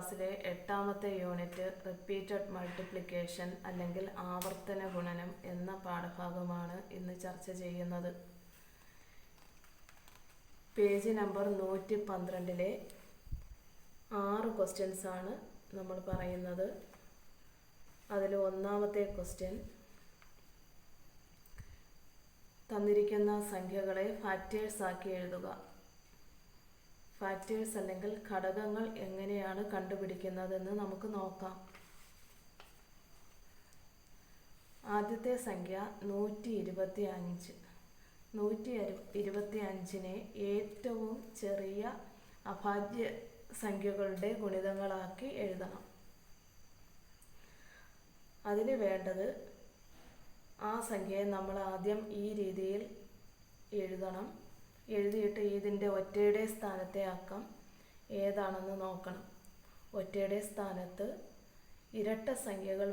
ക്ലാസ്സിലെ 8ാമത്തെ unit repeated multiplication അല്ലെങ്കിൽ ആവർത്തന ഗുണനം എന്ന പാഠഭാഗമാണ് ഇന്ന് ചർച്ച ചെയ്യുന്നത്. പേജ് നമ്പർ 112-ലെ 6 ക്വസ്റ്റ്യൻസ് ആണ് നമ്മൾ പറയുന്നത്. അതിൽ ഒന്നാമത്തെ ക്വസ്റ്റ്യൻ, തന്നിരിക്കുന്ന സംഖ്യകളെ ഫാക്ടേഴ്സ് ആക്കി എഴുതുക. ഫാക്ടേഴ്സ് അല്ലെങ്കിൽ ഘടകങ്ങൾ എങ്ങനെയാണ് കണ്ടുപിടിക്കുന്നതെന്ന് നമുക്ക് നോക്കാം. ആദ്യത്തെ സംഖ്യ 125. 125നെ ഏറ്റവും ചെറിയ അഭാജ്യ സംഖ്യകളുടെ ഗുണിതങ്ങളാക്കി എഴുതണം. അതിന് വേണ്ടത്, ആ സംഖ്യയെ നമ്മൾ ആദ്യം ഈ രീതിയിൽ എഴുതണം. എഴുതിയിട്ട് ഇതിൻ്റെ ഒറ്റയുടെ സ്ഥാനത്തെ അക്കം ഏതാണെന്ന് നോക്കണം. ഒറ്റയുടെ സ്ഥാനത്ത് ഇരട്ട സംഖ്യകൾ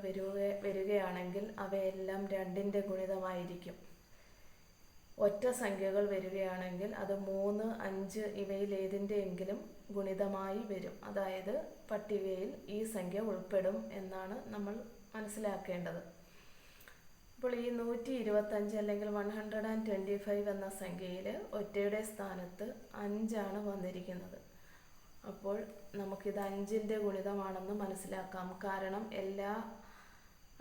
വരികയാണെങ്കിൽ അവയെല്ലാം 2ൻ്റെ ഗുണിതമായിരിക്കും. ഒറ്റ സംഖ്യകൾ വരികയാണെങ്കിൽ അത് 3, 5 ഇവയിൽ ഏതിൻ്റെയെങ്കിലും ഗുണിതമായി വരും. അതായത് പട്ടികയിൽ ഈ സംഖ്യ ഉൾപ്പെടും എന്നാണ് നമ്മൾ മനസ്സിലാക്കേണ്ടത്. അപ്പോൾ ഈ 125 അല്ലെങ്കിൽ 125 എന്ന സംഖ്യയിൽ ഒറ്റയുടെ സ്ഥാനത്ത് 5 വന്നിരിക്കുന്നത്. അപ്പോൾ നമുക്കിത് 5ൻ്റെ ഗുണിതമാണെന്ന് മനസ്സിലാക്കാം. കാരണം എല്ലാ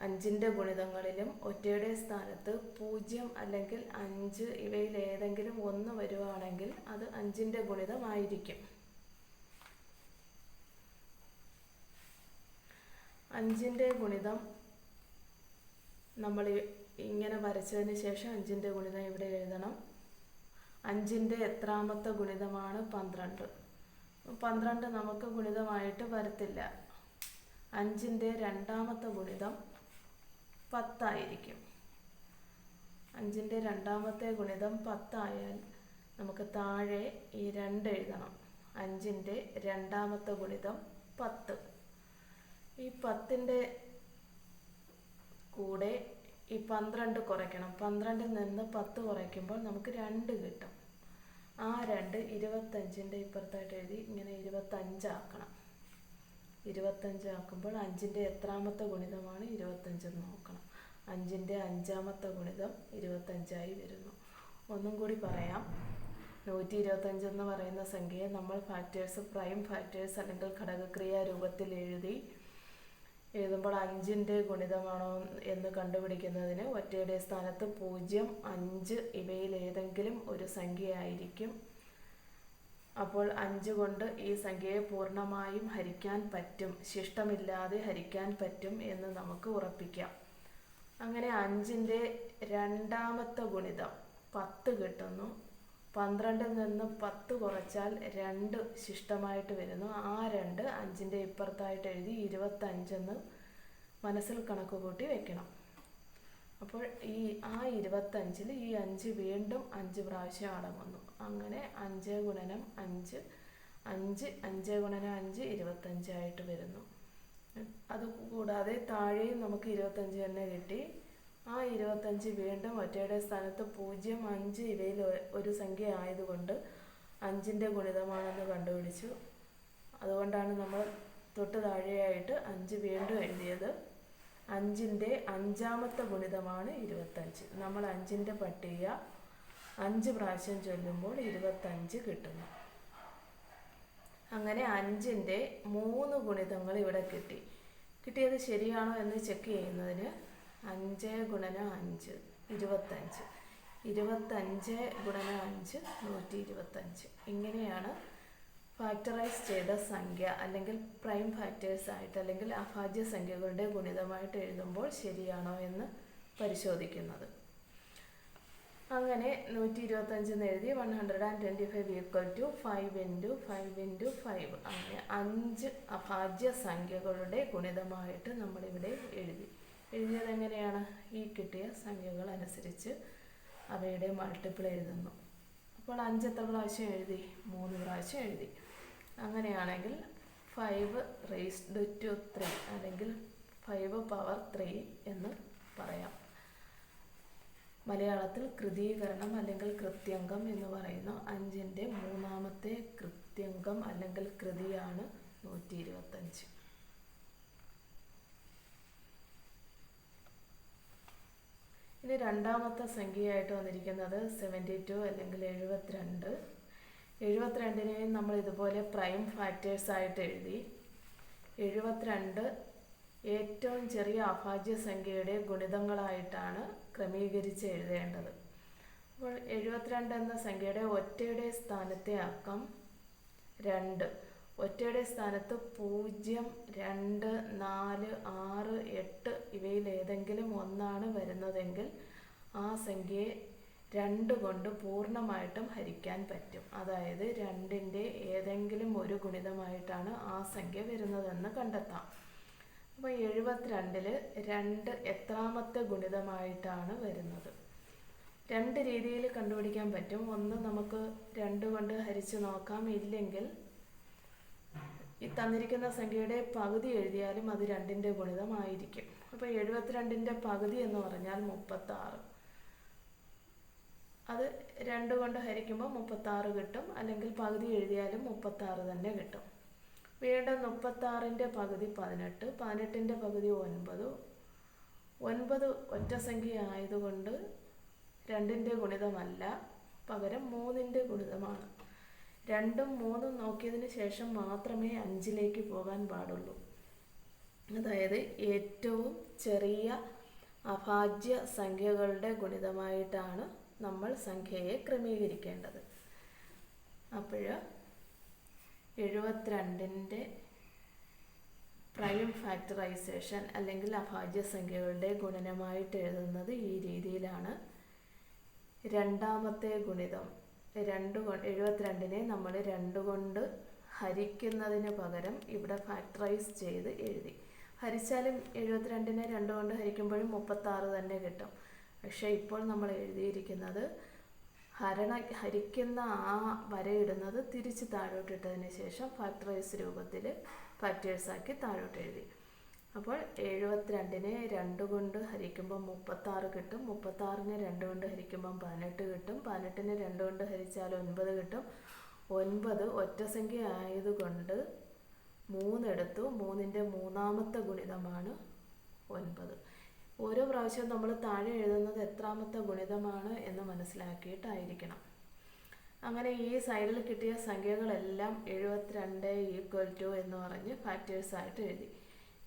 5ൻ്റെ ഗുണിതങ്ങളിലും ഒറ്റയുടെ സ്ഥാനത്ത് 0 അല്ലെങ്കിൽ 5 ഇവയിൽ ഏതെങ്കിലും ഒന്ന് വരുവാണെങ്കിൽ അത് 5ൻ്റെ ഗുണിതമായിരിക്കും. 5ൻ്റെ ഗുണിതം നമ്മൾ ഇങ്ങനെ വരച്ചതിന് ശേഷം 5ൻ്റെ ഗുണിതം ഇവിടെ എഴുതണം. 5ൻ്റെ എത്രാമത്തെ ഗുണിതമാണ് 12. 12 നമുക്ക് ഗുണിതമായിട്ട് വരത്തില്ല. 5ൻ്റെ രണ്ടാമത്തെ ഗുണിതം 10 ആയിരിക്കും. 5ൻ്റെ രണ്ടാമത്തെ ഗുണിതം 10 ആയാൽ നമുക്ക് താഴെ ഈ 2 എഴുതണം. 5ൻ്റെ രണ്ടാമത്തെ ഗുണിതം 10. ഈ 10ൻ്റെ കൂടെ ഈ 12 കുറയ്ക്കണം. 12-ൽ നിന്ന് 10 കുറയ്ക്കുമ്പോൾ നമുക്ക് 2 കിട്ടും. ആ 2 25ൻ്റെ ഇപ്പുറത്തായിട്ട് എഴുതി ഇങ്ങനെ 25 ആക്കണം. 25 ആക്കുമ്പോൾ 5ൻ്റെ എത്രാമത്തെ ഗുണിതമാണ് 25 എന്ന് നോക്കണം. 5ൻ്റെ 5ാമത്തെ ഗുണിതം 25 വരുന്നു. ഒന്നും കൂടി പറയാം. 125 എന്ന് പറയുന്ന സംഖ്യയെ നമ്മൾ ഫാക്ടേഴ്സ്, പ്രൈം ഫാക്ടേഴ്സ് അല്ലെങ്കിൽ ഘടകക്രിയാ രൂപത്തിൽ എഴുതുമ്പോൾ 5ൻ്റെ ഗുണിതമാണോ എന്ന് കണ്ടുപിടിക്കുന്നതിന് ഒറ്റയുടെ സ്ഥാനത്ത് 0, 5 ഇവയിൽ ഏതെങ്കിലും ഒരു സംഖ്യയായിരിക്കും. അപ്പോൾ 5 കൊണ്ട് ഈ സംഖ്യയെ പൂർണ്ണമായും ഹരിക്കാൻ പറ്റും, ശിഷ്ടമില്ലാതെ ഹരിക്കാൻ പറ്റും എന്ന് നമുക്ക് ഉറപ്പിക്കാം. അങ്ങനെ 5ൻ്റെ രണ്ടാമത്തെ ഗുണിതം 10 കിട്ടുന്നു. 12-ൽ നിന്ന് 10 കുറച്ചാൽ 2 ശിഷ്ടമായിട്ട് വരുന്നു. ആ 2 5ൻ്റെ ഇപ്പുറത്തായിട്ട് എഴുതി 25 എന്ന് മനസ്സിൽ കണക്ക് കൂട്ടി വെക്കണം. അപ്പോൾ ആ 25-ൽ ഈ 5 വീണ്ടും 5 പ്രാവശ്യം അടങ്ങുന്നു. അങ്ങനെ 5 ഗുണനം 5, 5 5 ഗുണനം 5 25 ആയിട്ട് വരുന്നു. അതുകൂടാതെ താഴെയും നമുക്ക് 25 തന്നെ കിട്ടി. ആ 25 വീണ്ടും ഒറ്റയുടെ സ്ഥാനത്ത് 0, 5 ഇവയിൽ ഒരു സംഖ്യ ആയതുകൊണ്ട് 5ൻ്റെ ഗുണിതമാണെന്ന് കണ്ടുപിടിച്ചു. അതുകൊണ്ടാണ് നമ്മൾ തൊട്ട് താഴെയായിട്ട് 5 വീണ്ടും എഴുതിയത്. 5ൻ്റെ 5ാമത്തെ ഗുണിതമാണ് 25. നമ്മൾ 5ൻ്റെ പട്ടിക 5 പ്രാവശ്യം ചൊല്ലുമ്പോൾ 25 കിട്ടുന്നു. അങ്ങനെ 5ൻ്റെ 3 ഗുണിതങ്ങൾ ഇവിടെ കിട്ടി. കിട്ടിയത് ശരിയാണോ എന്ന് ചെക്ക് ചെയ്യുന്നതിന് 5 ഗുണനം 5 25, 25 ഗുണനം 5 125. ഇങ്ങനെയാണ് ഫാക്ടറൈസ് ചെയ്ത സംഖ്യ അല്ലെങ്കിൽ പ്രൈം ഫാക്ടേഴ്സ് ആയിട്ട് അല്ലെങ്കിൽ അഭാജ്യ സംഖ്യകളുടെ ഗുണിതമായിട്ട് എഴുതുമ്പോൾ ശരിയാണോ എന്ന് പരിശോധിക്കുന്നത്. അങ്ങനെ 125 എന്ന് എഴുതി 125 = 5 × 5 × 5. അങ്ങനെ 5 അഭാജ്യ സംഖ്യകളുടെ ഗുണിതമായിട്ട് നമ്മളിവിടെ എഴുതിയത് എങ്ങനെയാണ്? ഈ കിട്ടിയ സംഖ്യകൾ അനുസരിച്ച് അവയുടെ മൾട്ടിപ്പിൾ എഴുതുന്നു. അപ്പോൾ 5 എത്ര പ്രാവശ്യം എഴുതി? 3 പ്രാവശ്യം എഴുതി. അങ്ങനെയാണെങ്കിൽ 5⁻³ അല്ലെങ്കിൽ 5⁻³ എന്ന് പറയാം. മലയാളത്തിൽ കൃതീകരണം അല്ലെങ്കിൽ കൃത്യംഗം എന്ന് പറയുന്ന 5ൻ്റെ 3ാമത്തെ കൃത്യംഗം അല്ലെങ്കിൽ കൃതിയാണ് 125. ഇനി രണ്ടാമത്തെ സംഖ്യയായിട്ട് വന്നിരിക്കുന്നത് 72 അല്ലെങ്കിൽ 72. 72നെയും നമ്മൾ ഇതുപോലെ പ്രൈം ഫാക്ടേഴ്സ് ആയിട്ട് എഴുതി. 72 ഏറ്റവും ചെറിയ അഭാജ്യ സംഖ്യയുടെ ഗുണിതങ്ങളായിട്ടാണ് ക്രമീകരിച്ച് എഴുതേണ്ടത്. അപ്പോൾ 72 എന്ന സംഖ്യയുടെ ഒറ്റയുടെ സ്ഥാനത്തെ അക്കം 2, ഒറ്റയുടെ സ്ഥാനത്ത് 0, 2, 4, 6, 8 ഇവയിൽ ഏതെങ്കിലും ഒന്നാണ് വരുന്നതെങ്കിൽ ആ സംഖ്യയെ 2 കൊണ്ട് പൂർണ്ണമായിട്ടും ഹരിക്കാൻ പറ്റും. അതായത് 2ൻ്റെ ഏതെങ്കിലും ഒരു ഗുണിതമായിട്ടാണ് ആ സംഖ്യ വരുന്നതെന്ന് കണ്ടെത്താം. അപ്പോൾ 72-ൽ 2 എത്രാമത്തെ ഗുണിതമായിട്ടാണ് വരുന്നത്? 2 രീതിയിൽ കണ്ടുപിടിക്കാൻ പറ്റും. ഒന്ന്, നമുക്ക് 2 കൊണ്ട് ഹരിച്ച് നോക്കാം. ഇല്ലെങ്കിൽ ഈ തന്നിരിക്കുന്ന സംഖ്യയുടെ പകുതി എഴുതിയാലും അത് 2ൻ്റെ ഗുണിതമായിരിക്കും. അപ്പോൾ 72ൻ്റെ പകുതി എന്ന് പറഞ്ഞാൽ 36. അത് 2 കൊണ്ട് ഹരിക്കുമ്പോൾ 36 കിട്ടും. അല്ലെങ്കിൽ പകുതി എഴുതിയാലും 36 തന്നെ കിട്ടും. വീണ്ടും 36ൻ്റെ പകുതി 18, 18ൻ്റെ പകുതി 9. 9 ഒറ്റ സംഖ്യ ആയതുകൊണ്ട് 2ൻ്റെ ഗുണിതമല്ല, പകരം 3ൻ്റെ ഗുണിതമാണ്. 2ഉം 3ഉം നോക്കിയതിന് ശേഷം മാത്രമേ 5ലേക്ക് പോകാൻ പാടുള്ളൂ. അതായത് ഏറ്റവും ചെറിയ അഭാജ്യ സംഖ്യകളുടെ ഗുണിതമായിട്ടാണ് നമ്മൾ സംഖ്യയെ ക്രമീകരിക്കേണ്ടത്. അപ്പോൾ 72ൻ്റെ പ്രൈം ഫാക്ടറൈസേഷൻ അല്ലെങ്കിൽ അഭാജ്യ സംഖ്യകളുടെ ഗുണനമായിട്ട് എഴുതുന്നത് ഈ രീതിയിലാണ്. രണ്ടാമത്തെ ഗുണിതം 72നെ നമ്മൾ 2 കൊണ്ട് ഹരിക്കുന്നതിന് പകരം ഇവിടെ ഫാക്ടറൈസ് ചെയ്ത് എഴുതി. ഹരിച്ചാലും 72നെ 2 കൊണ്ട് ഹരിക്കുമ്പോഴും 36 തന്നെ കിട്ടും. പക്ഷേ ഇപ്പോൾ നമ്മൾ എഴുതിയിരിക്കുന്നത് ഹരിക്കുന്ന ആ വരയിടുന്നത് തിരിച്ച് താഴോട്ടിട്ടതിന് ശേഷം ഫാക്ടറൈസ് രൂപത്തിൽ ഫാക്ടേഴ്സാക്കി താഴോട്ട് എഴുതി. അപ്പോൾ 72നെ 2 കൊണ്ട് ഹരിക്കുമ്പോൾ 36 കിട്ടും. 36നെ 2 കൊണ്ട് ഹരിക്കുമ്പം 18 കിട്ടും. 18നെ 2 കൊണ്ട് ഹരിച്ചാൽ 9 കിട്ടും. 9 ഒറ്റ സംഖ്യ ആയതുകൊണ്ട് 3 എടുത്തു. 3ൻ്റെ മൂന്നാമത്തെ ഗുണിതമാണ് 9. ഓരോ പ്രാവശ്യവും നമ്മൾ താഴെ എഴുതുന്നത് എത്രാമത്തെ ഗുണിതമാണ് എന്ന് മനസ്സിലാക്കിയിട്ടായിരിക്കണം. അങ്ങനെ ഈ സൈഡിൽ കിട്ടിയ സംഖ്യകളെല്ലാം 72 = എന്ന് പറഞ്ഞ് ഫാക്ടേഴ്സായിട്ട് എഴുതി.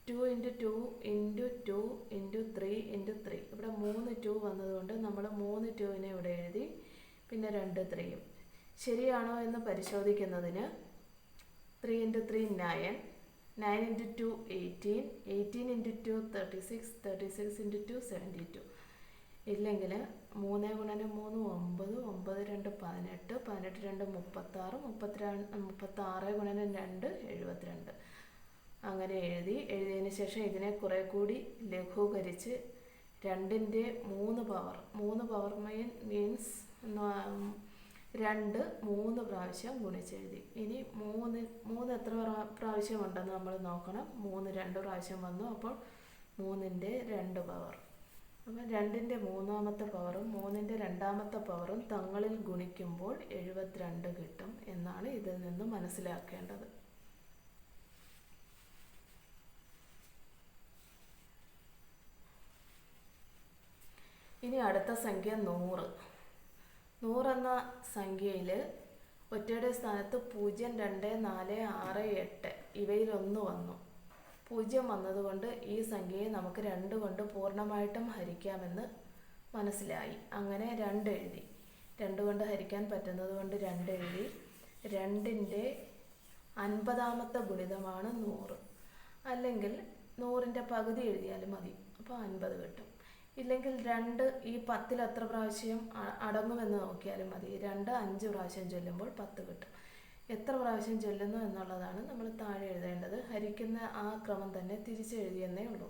2 × 2 × 2 × 3 × 3. ഇവിടെ 3 2 വന്നതുകൊണ്ട് നമ്മൾ 3 2നെ ഇവിടെ എഴുതി. പിന്നെ 2 3യും. ശരിയാണോ എന്ന് പരിശോധിക്കുന്നതിന് 3 × 3 9, 9 × 2 18, 18 × 2 36, 36 × 2 72. ഇല്ലെങ്കിൽ 3 × 3 9, 9 × 2 18, 18 × 2 36, 36 × 2 72. അങ്ങനെ എഴുതിയതിന് ശേഷം ഇതിനെ കുറെ കൂടി ലഘൂകരിച്ച് 2ൻ്റെ 3 പവർ, 3 പവർ മീൻസ് 2 3 പ്രാവശ്യം ഗുണിച്ചെഴുതി. ഇനി 3 എത്ര പ്രാവശ്യം ഉണ്ടെന്ന് നമ്മൾ നോക്കണം. 3 2 പ്രാവശ്യം വന്നു. അപ്പോൾ 3ൻ്റെ 2 പവർ. അപ്പോൾ 2ൻ്റെ മൂന്നാമത്തെ പവറും 3ൻ്റെ രണ്ടാമത്തെ പവറും തങ്ങളിൽ ഗുണിക്കുമ്പോൾ 72 കിട്ടും എന്നാണ് ഇതിൽ നിന്ന് മനസ്സിലാക്കേണ്ടത്. ഇനി അടുത്ത സംഖ്യ 100. 100 എന്ന സംഖ്യയിൽ ഒറ്റയുടെ സ്ഥാനത്ത് 0, 2, 4, 6, 8 ഇവയിലൊന്ന് വന്നു. 0 വന്നതുകൊണ്ട് ഈ സംഖ്യയെ നമുക്ക് 2 കൊണ്ട് പൂർണ്ണമായിട്ടും ഹരിക്കാമെന്ന് മനസ്സിലായി. അങ്ങനെ 2 എഴുതി. 2 കൊണ്ട് ഹരിക്കാൻ പറ്റുന്നത് കൊണ്ട് 2 എഴുതി. 2ൻ്റെ 50ാമത്തെ ഗുണിതമാണ് 100. അല്ലെങ്കിൽ 100ൻ്റെ പകുതി എഴുതിയാലും മതി. അപ്പോൾ 50 കിട്ടും. ഇല്ലെങ്കിൽ 2 ഈ 10ൽ എത്ര പ്രാവശ്യം അടങ്ങുമെന്ന് നോക്കിയാലും മതി. 2 5 പ്രാവശ്യം ചൊല്ലുമ്പോൾ 10 കിട്ടും. എത്ര പ്രാവശ്യം ചൊല്ലുന്നു എന്നുള്ളതാണ് നമ്മൾ താഴെ എഴുതേണ്ടത്. ഹരിക്കുന്ന ആ ക്രമം തന്നെ തിരിച്ചെഴുതിയെന്നേ ഉള്ളൂ.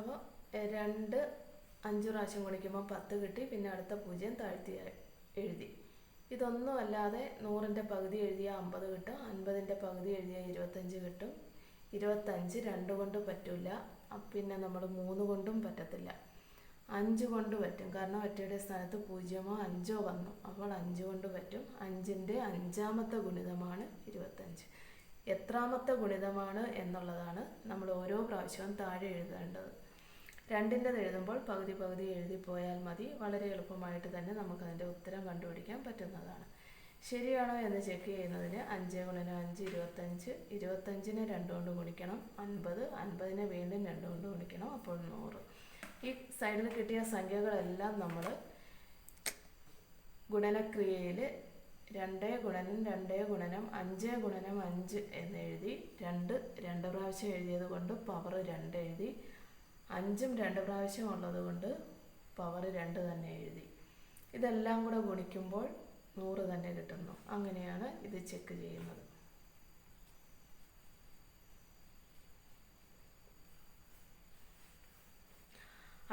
അപ്പോൾ 2 5 പ്രാവശ്യം ഗുണിക്കുമ്പോൾ 10 കിട്ടി. പിന്നെ അടുത്ത 0 താഴ്ത്തി എഴുതി. ഇതൊന്നും അല്ലാതെ 100ൻ്റെ പകുതി എഴുതിയ 50 കിട്ടും. 50ൻ്റെ പകുതി എഴുതിയ 25 കിട്ടും. 25 2 കൊണ്ട് പറ്റില്ല. പിന്നെ നമ്മൾ 3 കൊണ്ടും പറ്റത്തില്ല. 5 കൊണ്ട് പറ്റും. കാരണം ഒറ്റയുടെ സ്ഥാനത്ത് 0 5 വന്നു. അപ്പോൾ 5 കൊണ്ട് പറ്റും. 5ൻ്റെ 5ാമത്തെ ഗുണിതമാണ് 25. എത്രാമത്തെ ഗുണിതമാണ് എന്നുള്ളതാണ് നമ്മൾ ഓരോ പ്രാവശ്യവും താഴെ എഴുതേണ്ടത്. 2ൻ്റെത് എഴുതുമ്പോൾ പകുതി പകുതി എഴുതി പോയാൽ മതി. വളരെ എളുപ്പമായിട്ട് തന്നെ നമുക്കതിൻ്റെ ഉത്തരം കണ്ടുപിടിക്കാൻ പറ്റുന്നതാണ്. ശരിയാണോ എന്ന് ചെക്ക് ചെയ്യുന്നതിന് 5 × 5 25, 25നെ 2 കൊണ്ട് ഗുണിക്കണം 50, 50നെ വീണ്ടും 2 കൊണ്ട് ഗുണിക്കണം, അപ്പോൾ 100. ഈ സൈഡിൽ കിട്ടിയ സംഖ്യകളെല്ലാം നമ്മൾ ഗുണനക്രിയയിൽ 2 × 5 × 5 എന്ന് എഴുതി, 2 പ്രാവശ്യം എഴുതിയത് കൊണ്ട് പവർ 2 എഴുതി, 5ഉം 2 പ്രാവശ്യം ഉള്ളത് കൊണ്ട് പവർ 2 തന്നെ എഴുതി. ഇതെല്ലാം കൂടെ ഗുണിക്കുമ്പോൾ 100 തന്നെ കിട്ടുന്നു. അങ്ങനെയാണ് ഇത് ചെക്ക് ചെയ്യുന്നത്.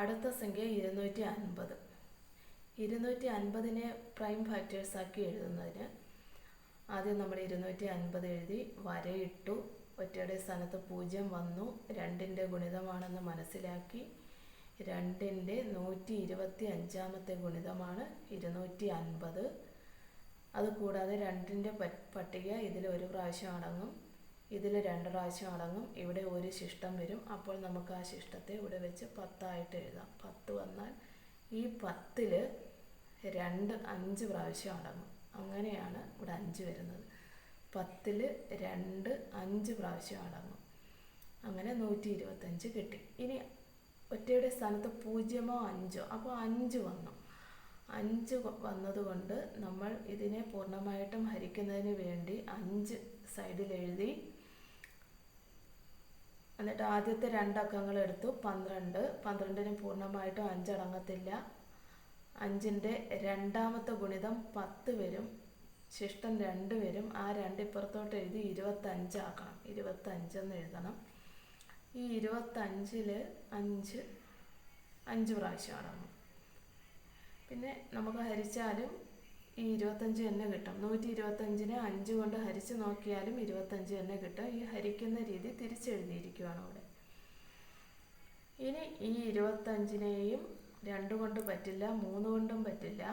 അടുത്ത സംഖ്യ 250. 250നെ പ്രൈം ഫാക്ടേഴ്സ് ആക്കി എഴുതുന്നതിന് ആദ്യം നമ്മൾ 250 എഴുതി വരയിട്ടു. ഒറ്റയുടെ സ്ഥാനത്ത് 0 വന്നു. 2ൻ്റെ ഗുണിതമാണെന്ന് മനസ്സിലാക്കി. 2ൻ്റെ 125ാമത്തെ ഗുണിതമാണ് 250. അതുകൂടാതെ 2ൻ്റെ പട്ടിക ഇതിൽ ഒരു പ്രാവശ്യം അടങ്ങും, ഇതിൽ 2 പ്രാവശ്യം അടങ്ങും. ഇവിടെ ഒരു ശിഷ്ടം വരും. അപ്പോൾ നമുക്ക് ആ ശിഷ്ടത്തെ ഇവിടെ വെച്ച് 10 ആയിട്ട് എഴുതാം. 10 വന്നാൽ ഈ 10ൽ 2 5 പ്രാവശ്യം അടങ്ങും. അങ്ങനെയാണ് ഇവിടെ 5 വരുന്നത്. 10ൽ 2 5 പ്രാവശ്യം അടങ്ങും. അങ്ങനെ 125 കിട്ടി. ഇനി ഒറ്റയുടെ സ്ഥാനത്ത് 0 5, അപ്പോൾ 5 വന്നു. 5 വന്നതുകൊണ്ട് നമ്മൾ ഇതിനെ പൂർണ്ണമായിട്ടും ഹരിക്കുന്നതിന് വേണ്ടി 5 സൈഡിൽ എഴുതി. എന്നിട്ട് ആദ്യത്തെ 2 അക്കങ്ങൾ എടുത്തു. 12. 12ന് പൂർണ്ണമായിട്ടും 5 അടങ്ങത്തില്ല. 5ൻ്റെ 2ാമത്തെ ഗുണിതം 10 വരും. ശിഷ്ടം 2 വരും. ആ 2 ഇപ്പുറത്തോട്ട് എഴുതി 25 ആക്കണം. 25 എന്ന് എഴുതണം. ഈ 25ൽ 5 പ്രാവശ്യം അടങ്ങും. പിന്നെ നമുക്ക് ഹരിച്ചാലും ഈ 25 തന്നെ കിട്ടും. 125നെ 5 കൊണ്ട് ഹരിച്ച് നോക്കിയാലും 25 തന്നെ കിട്ടും. ഈ ഹരിക്കുന്ന രീതി തിരിച്ചെഴുതിയിരിക്കുകയാണ് അവിടെ. ഇനി ഈ 25നെയും 2 കൊണ്ട് പറ്റില്ല, 3 കൊണ്ടും പറ്റില്ല.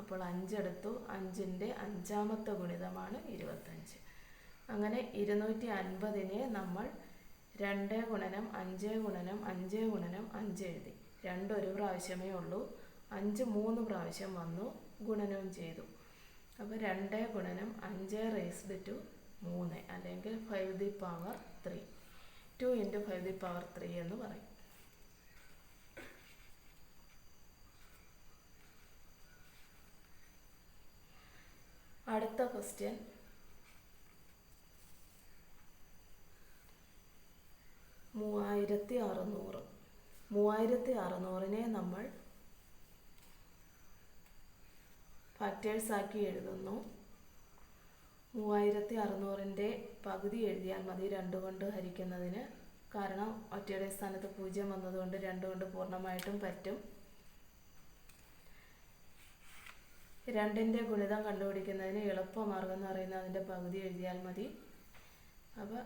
അപ്പോൾ 5 എടുത്തു. 5ൻ്റെ 5ാമത്തെ ഗുണിതമാണ് 25. അങ്ങനെ 250നെ നമ്മൾ 2 × 5 × 5 × 5 എഴുതി. 2 ഒരു പ്രാവശ്യമേ ഉള്ളൂ. 5 3 പ്രാവശ്യം വന്നു. ഗുണനവും ചെയ്തു. അപ്പോൾ 2 × 5⁻³ അല്ലെങ്കിൽ 5⁻3, 2 × 5⁻3 എന്ന് പറയും. അടുത്ത ക്വസ്റ്റ്യൻ 3600. 3600നെ നമ്മൾ ഫാക്ടേഴ്സ് ആക്കി എഴുതുന്നു. 3600ൻ്റെ പകുതി എഴുതിയാൽ മതി 2 കൊണ്ട് ഹരിക്കുന്നതിന്. കാരണം ഒറ്റയുടെ സ്ഥാനത്ത് 0 വന്നതുകൊണ്ട് 2 കൊണ്ട് പൂർണ്ണമായിട്ടും പറ്റും. 2ൻ്റെ ഗുണിതം കണ്ടുപിടിക്കുന്നതിന് എളുപ്പമാർഗം എന്ന് പറയുന്നത് അതിൻ്റെ പകുതി എഴുതിയാൽ മതി. അപ്പോൾ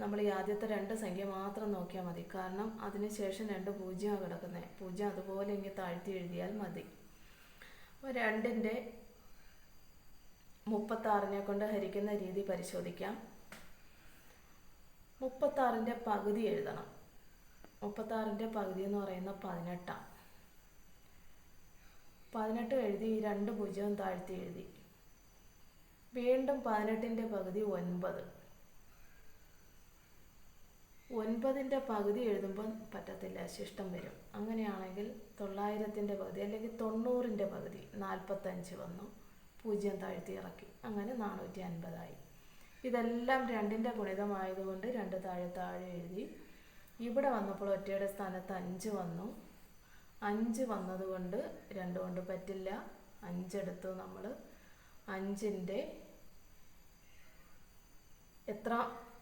നമ്മൾ ഈ ആദ്യത്തെ 2 സംഖ്യ മാത്രം നോക്കിയാൽ മതി. കാരണം അതിന് ശേഷം 2 0 കിടക്കുന്നത്. 0 അതുപോലെ ഇങ്ങനെ താഴ്ത്തി എഴുതിയാൽ മതി. അപ്പോൾ 2ൻ്റെ 36നെ കൊണ്ട് ഹരിക്കുന്ന രീതി പരിശോധിക്കാം. 36ൻ്റെ പകുതി എഴുതണം. 36ൻ്റെ പകുതി എന്ന് പറയുന്നത് 18. 18 എഴുതി ഈ 2 0 താഴ്ത്തി എഴുതി. വീണ്ടും 18ൻ്റെ പകുതി 9. 9ൻ്റെ പകുതി എഴുതുമ്പോൾ പറ്റത്തില്ല, ശിഷ്ടം വരും. അങ്ങനെയാണെങ്കിൽ 900ൻ്റെ പകുതി അല്ലെങ്കിൽ 90ൻ്റെ പകുതി 45 വന്നു. 0 താഴ്ത്തി ഇറക്കി. അങ്ങനെ 450 ആയി. ഇതെല്ലാം 2ൻ്റെ ഗുണിതമായതുകൊണ്ട് 2 താഴെ താഴെ എഴുതി. ഇവിടെ വന്നപ്പോൾ ഒറ്റയുടെ സ്ഥാനത്ത് 5 വന്നു. 5 വന്നതുകൊണ്ട് 2 കൊണ്ട് പറ്റില്ല. 5 എടുത്തു നമ്മൾ. 5ൻ്റെ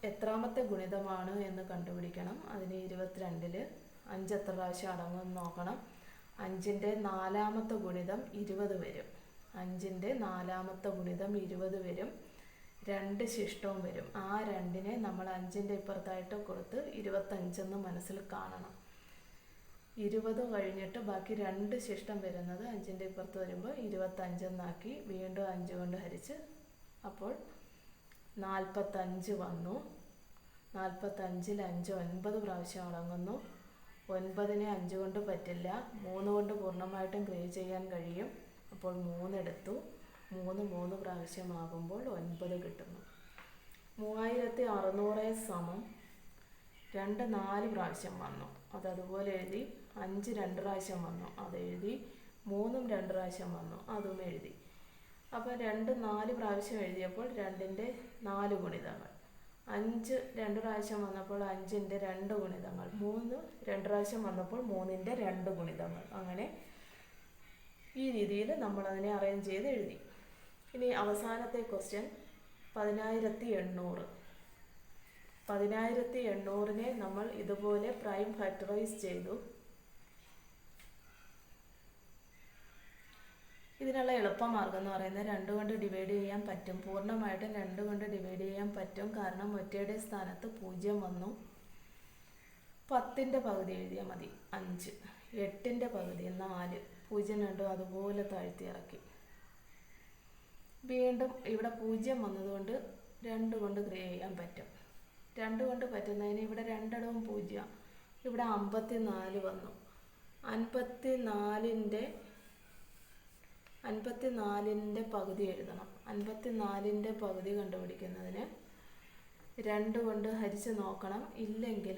എത്രാമത്തെ ഗുണിതമാണ് എന്ന് കണ്ടുപിടിക്കണം. അതിന് 22ൽ 5 എത്ര പ്രാവശ്യം അടങ്ങുമെന്ന് നോക്കണം. 5ൻ്റെ 4ാമത്തെ ഗുണിതം 20 വരും. 5ൻ്റെ 4ാമത്തെ ഗുണിതം 20 വരും. 2 ശിഷ്ടവും വരും. ആ 2നെ നമ്മൾ 5ൻ്റെ ഇപ്പുറത്തായിട്ട് കൊടുത്ത് 25 മനസ്സിൽ കാണണം. 20 കഴിഞ്ഞിട്ട് ബാക്കി 2 ശിഷ്ടം വരുന്നത് 5ൻ്റെ ഇപ്പുറത്ത് വരുമ്പോൾ 25 വീണ്ടും 5 കൊണ്ട് ഹരിച്ച് അപ്പോൾ 45 വന്നു. 45-ൽ 5 9 പ്രാവശ്യം അടങ്ങുന്നു. 9നെ 5 കൊണ്ട് പറ്റില്ല, 3 കൊണ്ട് പൂർണ്ണമായിട്ടും ക്രിയ ചെയ്യാൻ കഴിയും. അപ്പോൾ 3 എടുത്തു. 3 പ്രാവശ്യമാകുമ്പോൾ 9 കിട്ടുന്നു. 3600 സമം 2 4 പ്രാവശ്യം വന്നു, അതതുപോലെ എഴുതി. 5 2 പ്രാവശ്യം വന്നു, അതെഴുതി. 3 2 പ്രാവശ്യം വന്നു, അതും എഴുതി. അപ്പോൾ 2 4 പ്രാവശ്യം എഴുതിയപ്പോൾ 2ൻ്റെ 4 ഗുണിതങ്ങൾ. 5 2 പ്രാവശ്യം വന്നപ്പോൾ 5ൻ്റെ 2 ഗുണിതങ്ങൾ. 3 2 പ്രാവശ്യം വന്നപ്പോൾ 3ൻ്റെ 2 ഗുണിതങ്ങൾ. അങ്ങനെ ഈ രീതിയിൽ നമ്മളതിനെ അറേഞ്ച് ചെയ്ത് എഴുതി. ഇനി അവസാനത്തെ ക്വസ്റ്റ്യൻ 10800. 10800നെ നമ്മൾ ഇതുപോലെ പ്രൈം ഫാക്ടറൈസ് ചെയ്തു. ഇതിനുള്ള എളുപ്പമാർഗം എന്ന് പറയുന്നത് 2 കൊണ്ട് ഡിവൈഡ് ചെയ്യാൻ പറ്റും. പൂർണ്ണമായിട്ടും 2 കൊണ്ട് ഡിവൈഡ് ചെയ്യാൻ പറ്റും. കാരണം ഒറ്റയുടെ സ്ഥാനത്ത് 0 വന്നു. 10ൻ്റെ പകുതി എഴുതിയാൽ മതി 5. 8ൻ്റെ പകുതി 4. 0 2 അതുപോലെ താഴ്ത്തി ഇറക്കി. വീണ്ടും ഇവിടെ 0 വന്നതുകൊണ്ട് 2 കൊണ്ട് ക്രിയ ചെയ്യാൻ പറ്റും. 2 കൊണ്ട് പറ്റുന്നതിന് ഇവിടെ 2 ഇടവും 0. ഇവിടെ 54 വന്നു. 54ൻ്റെ പകുതി എഴുതണം. 54ൻ്റെ പകുതി കണ്ടുപിടിക്കുന്നതിന് 2 കൊണ്ട് ഹരിച്ച് നോക്കണം. ഇല്ലെങ്കിൽ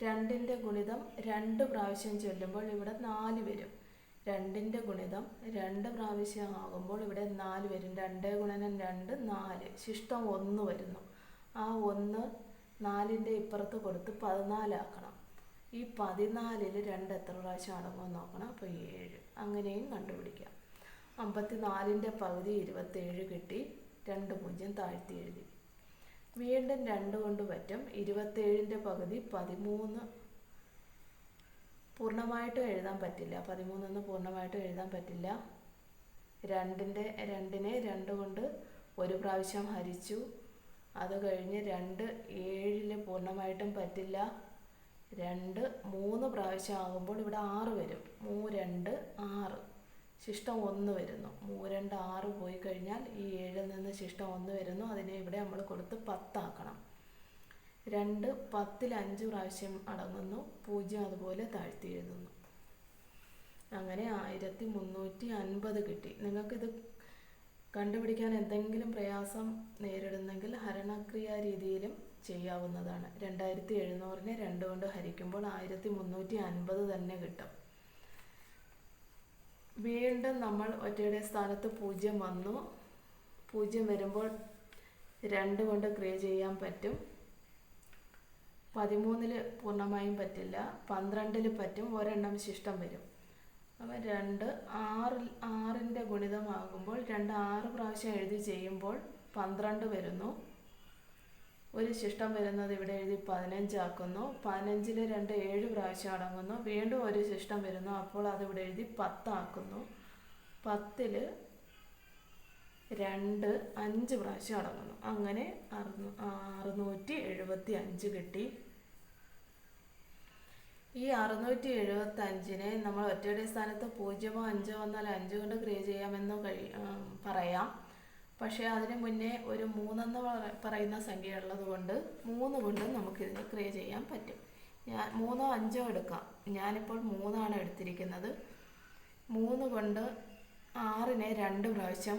2ൻ്റെ ഗുണിതം 2 പ്രാവശ്യം ചൊല്ലുമ്പോൾ ഇവിടെ 4 വരും. 2ൻ്റെ ഗുണിതം 2 പ്രാവശ്യം ആകുമ്പോൾ ഇവിടെ 4 വരും. 2 ഗുണനം 2 4. ശിഷ്ടം 1 വരുന്നു. ആ 1 4ൻ്റെ ഇപ്പുറത്ത് കൊടുത്ത് 14 ആക്കണം. ഈ 14-ൽ 2 എത്ര പ്രാവശ്യം അടങ്ങുമെന്ന് നോക്കണം. അപ്പോൾ 7. അങ്ങനെയും കണ്ടുപിടിക്കാം. 54ൻ്റെ പകുതി 27 കിട്ടി. 2 0 താഴ്ത്തി എഴുതി. വീണ്ടും 2 കൊണ്ട് പറ്റും. 27ൻ്റെ പകുതി 13. പൂർണ്ണമായിട്ടും എഴുതാൻ പറ്റില്ല. 13 പൂർണ്ണമായിട്ടും എഴുതാൻ പറ്റില്ല. 2നെ 2 കൊണ്ട് ഒരു പ്രാവശ്യം ഹരിച്ചു. അത് കഴിഞ്ഞ് 2 7-ൽ പൂർണ്ണമായിട്ടും പറ്റില്ല. 2 3 പ്രാവശ്യം ആകുമ്പോൾ ഇവിടെ 6 വരും. 3 2 6. ശിഷ്ടം 1 വരുന്നു. 3 2 6 പോയി കഴിഞ്ഞാൽ ഈ 7-ൽ നിന്ന് ശിഷ്ടം 1 വരുന്നു. അതിനെ ഇവിടെ നമ്മൾ കൊടുത്ത് 10 ആക്കണം. 2 10-ൽ 5 പ്രാവശ്യം അടങ്ങുന്നു. 0 അതുപോലെ താഴ്ത്തി എഴുതുന്നു. അങ്ങനെ 1350 കിട്ടി. നിങ്ങൾക്കിത് കണ്ടുപിടിക്കാൻ എന്തെങ്കിലും പ്രയാസം നേരിടുന്നെങ്കിൽ ഹരണക്രിയാ രീതിയിലും ചെയ്യാവുന്നതാണ്. 2700-നെ 2 കൊണ്ട് ഹരിക്കുമ്പോൾ 1350 തന്നെ കിട്ടും. വീണ്ടും നമ്മൾ ഒറ്റയുടെ സ്ഥാനത്ത് 0 വന്നു. 0 വരുമ്പോൾ 2 കൊണ്ട് ക്രിയ ചെയ്യാൻ പറ്റും. 13-ൽ പൂർണ്ണമായും പറ്റില്ല. 12-ൽ പറ്റും. ഒരെണ്ണം ശിഷ്ടം വരും. അപ്പോൾ 2 6ൻ്റെ ഗുണിതമാകുമ്പോൾ 2 6 പ്രാവശ്യം എഴുതി ചെയ്യുമ്പോൾ 12 വരുന്നു. ഒരു ശിഷ്ടം വരുന്നത് ഇവിടെ എഴുതി 15 ആക്കുന്നു. 15-ൽ 2 7 പ്രാവശ്യം അടങ്ങുന്നു. വീണ്ടും ഒരു ശിഷ്ടം വരുന്നു. അപ്പോൾ അതിവിടെ എഴുതി 10 ആക്കുന്നു. 10-ൽ 2 5 പ്രാവശ്യം അടങ്ങുന്നു. അങ്ങനെ 675 കിട്ടി. ഈ 675-നെ നമ്മൾ ഒറ്റയുടെ സ്ഥാനത്ത് 0 5 വന്നാൽ 5 കൊണ്ട് ക്രിയ ചെയ്യാമെന്ന് പറയാം. പക്ഷേ അതിന് മുന്നേ ഒരു 3 എന്ന് പറയുന്ന സംഖ്യ ഉള്ളത് കൊണ്ട് 3 കൊണ്ട് നമുക്കിതിനെ ക്രിയ ചെയ്യാൻ പറ്റും. 3 5 എടുക്കാം. ഞാനിപ്പോൾ 3 എടുത്തിരിക്കുന്നത്. 3 കൊണ്ട് 6-നെ 2 പ്രാവശ്യം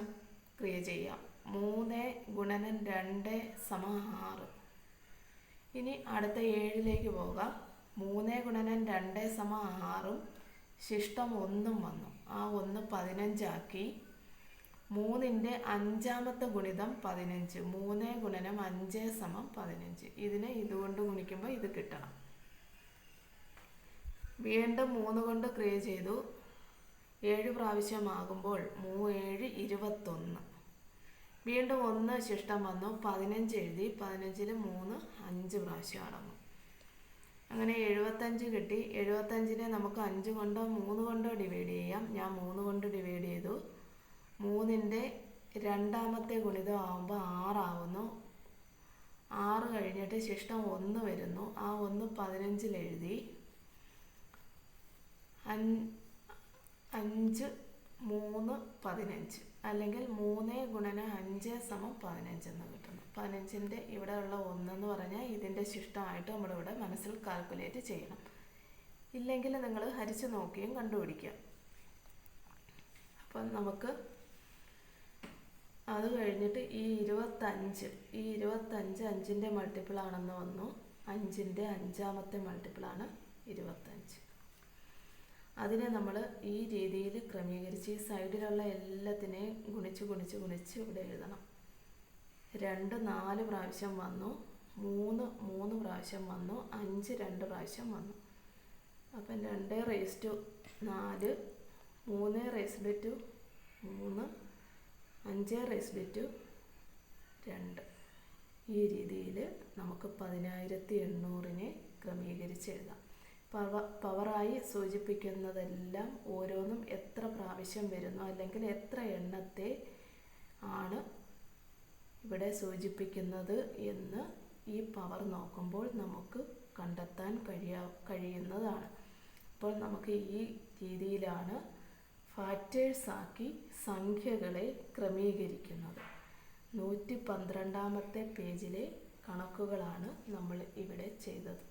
ക്രിയ ചെയ്യാം. 3 ഗുണനം 2 സമം 6. ഇനി അടുത്ത 7-ലേക്ക് പോകാം. 3 ഗുണനം 2 സമം 6. ശിഷ്ടം 1 വന്നു. ആ 1 15 ആക്കി. 3ൻ്റെ 5ാമത്തെ ഗുണിതം 15. 3 ഗുണനം 5 സമം 15. ഇതിനെ ഇതുകൊണ്ട് ഗുണിക്കുമ്പോൾ ഇത് കിട്ടണം. വീണ്ടും 3 കൊണ്ട് ക്രിയ ചെയ്തു. 7 പ്രാവശ്യമാകുമ്പോൾ 7 21. വീണ്ടും 1 ശിഷ്ടം വന്നു. 15 എഴുതി. 15-ൽ 3 5 പ്രാവശ്യം അടങ്ങും. അങ്ങനെ 75 കിട്ടി. 75-നെ നമുക്ക് 5 കൊണ്ടോ 3 കൊണ്ടോ ഡിവൈഡ് ചെയ്യാം. ഞാൻ 3 കൊണ്ട് ഡിവൈഡ് ചെയ്തു. 3ൻ്റെ 2ാമത്തെ ഗുണിതം ആകുമ്പോൾ 6 ആവുന്നു. 6 കഴിഞ്ഞിട്ട് ശിഷ്ടം 1 വരുന്നു. ആ 1 15-ൽ എഴുതി. 5 3 15. അല്ലെങ്കിൽ 3 ഗുണനം 5 സമം 15 എന്ന് കിട്ടുന്നു. 15ൻ്റെ ഇവിടെയുള്ള 1 എന്ന് പറഞ്ഞാൽ ഇതിൻ്റെ ശിഷ്ടമായിട്ട് നമ്മളിവിടെ മനസ്സിൽ കാൽക്കുലേറ്റ് ചെയ്യണം. ഇല്ലെങ്കിൽ നിങ്ങൾ ഹരിച്ച് നോക്കിയും കണ്ടുപിടിക്കാം. അപ്പം നമുക്ക് അത് കഴിഞ്ഞിട്ട് ഈ 25 5ൻ്റെ മൾട്ടിപ്പിളാണെന്ന് വന്നു. 5ൻ്റെ 5ാമത്തെ മൾട്ടിപ്പിളാണ് 25. അതിനെ നമ്മൾ ഈ രീതിയിൽ ക്രമീകരിച്ച് ഈ സൈഡിലുള്ള എല്ലാത്തിനെയും ഗുണിച്ച് ഇവിടെ എഴുതണം. 2 4 പ്രാവശ്യം വന്നു, 3 പ്രാവശ്യം വന്നു, 5 2 പ്രാവശ്യം വന്നു. അപ്പം 2 raise to 4, 3 raised to 3, 5 raised to 2. ഈ രീതിയിൽ നമുക്ക് 10800നെ ക്രമീകരിച്ച് എഴുതാം. പവറായി സൂചിപ്പിക്കുന്നതെല്ലാം ഓരോന്നും എത്ര പ്രാവശ്യം വരുന്നു അല്ലെങ്കിൽ എത്ര എണ്ണത്തെ ആണ് ഇവിടെ സൂചിപ്പിക്കുന്നത് എന്ന് ഈ പവർ നോക്കുമ്പോൾ നമുക്ക് കണ്ടെത്താൻ കഴിയുന്നതാണ്. അപ്പോൾ നമുക്ക് ഈ രീതിയിലാണ് ഫാക്ടേഴ്സാക്കി സംഖ്യകളെ ക്രമീകരിക്കുന്നത്. 112ാമത്തെ പേജിലെ കണക്കുകളാണ് നമ്മൾ ഇവിടെ ചെയ്തത്.